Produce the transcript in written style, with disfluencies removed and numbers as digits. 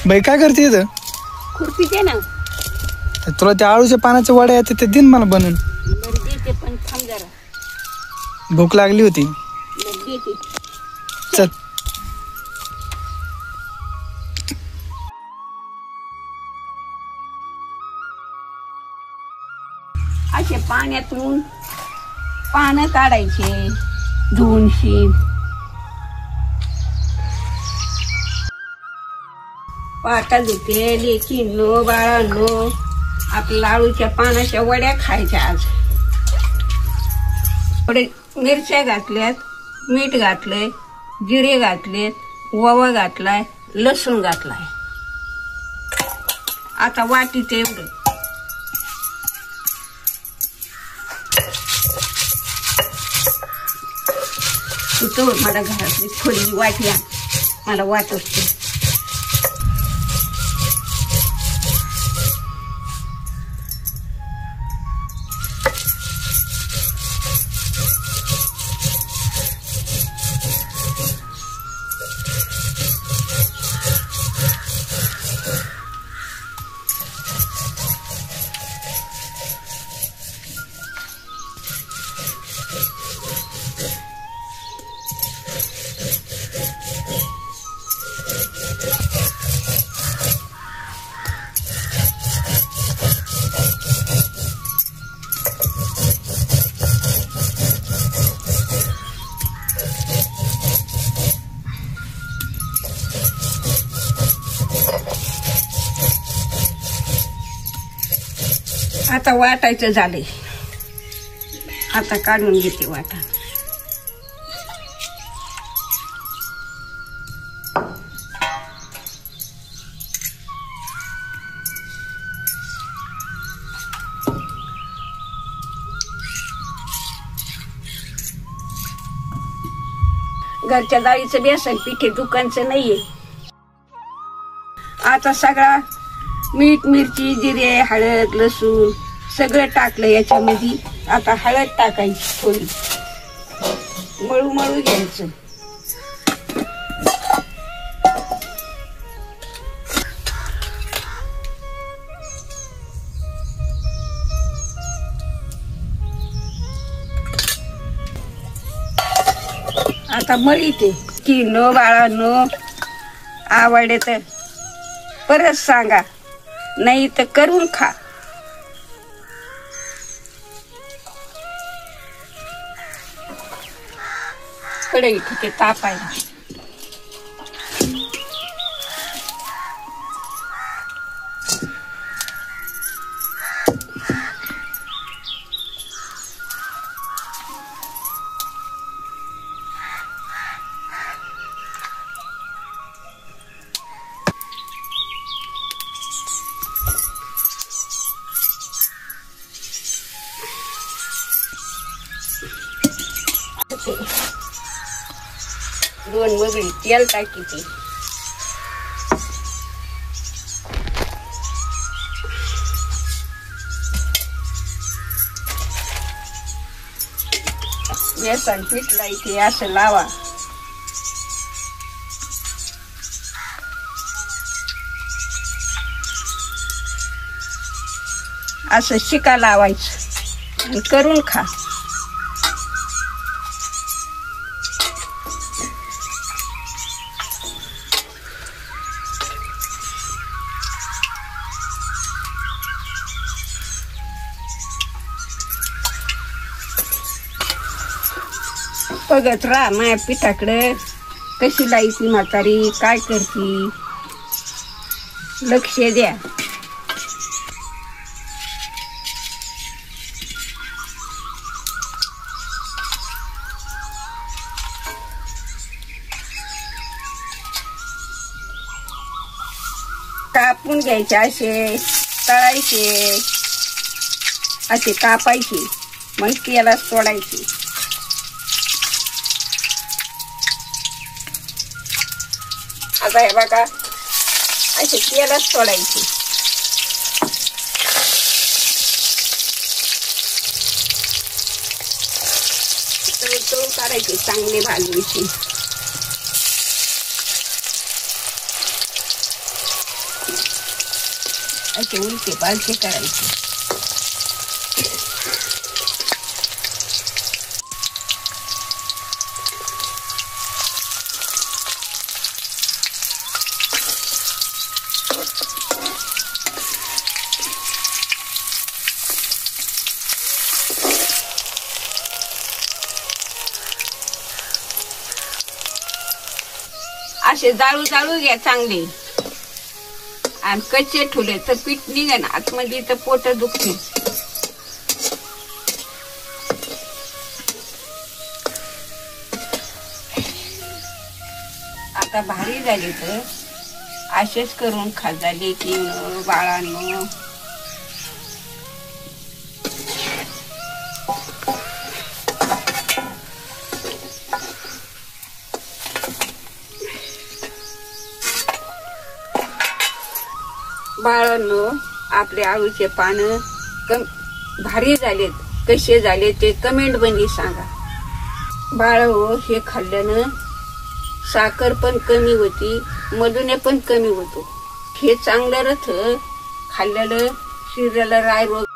बाई काय करते इथं? खुरपी दे ना. तुला त्या आळूच्या पानाच्या वड्या येते ते दिन मला बनवून. बरं देते, पण थांब जरा. भूक लागली होती. बरं देते. चल. असे पाण्यातून पानं काढायचे धुवून शीन. पाटा धुते लेकींनो बाळांनो, आपल्या आळूच्या पानाच्या वड्या खायच्या. आज थोडे मिरच्या घातल्यात, मीठ घातलंय, जिरे घातलेत, ओवा घातलाय, लसूण घातलाय. आता वाटीत एवढं तो मला घरातली थोडी वाटी आण, मला वाट असते. आता वाटायचं झालंय. आता काढून घेते वाटा. घरच्या डाळीचं बेसन पिठे दुकानचं नाहीये. आता सगळा मीठ मिरची जिरे हळद लसूण सगळं टाकलं याच्यामध्ये. आता हळद टाकायची थोडी, मळू मळू घ्यायचं. आता मळीते की नो बाळांनो, आवडले तर परत सांगा, नाही तर करून खा. कढई ठेवते तापायला. दोन मगळी तेल टाकीते. बेसन पीठ लायते असं लावा. असं शिका लावायचं आणि करून खा. बघत राहा माझ्या पिठाकडे कशी लायची म्हातारी, काय करती, लक्ष द्या. कापून घ्यायचे, असे तळायचे, असे कापायचे, मग त्याला सोडायचे. आता हे बघा असे तेलात सोडायचे. तळून काढायचे चांगले भाजूचे. असे उलटे पालटे करायचे. असे जाळू जाळू घ्या चांगले. आणि कच्चे ठुले तर पीठ निघेन आतमध्ये तर पोट दुखते. आता भारी झाले तर असेच करून खाजा लेकीनं बाळांनो. बाळांनो आपले आळूचे पानं भारी झालेत, कसे झाले ते कमेंट मध्ये सांगा. बाळ हो, हे खाल्ल्यानं साखर पण कमी होती, मधुमेह पण कमी होतो. हे चांगलं रथ खाल्ल्यानं शरीराला राय रोग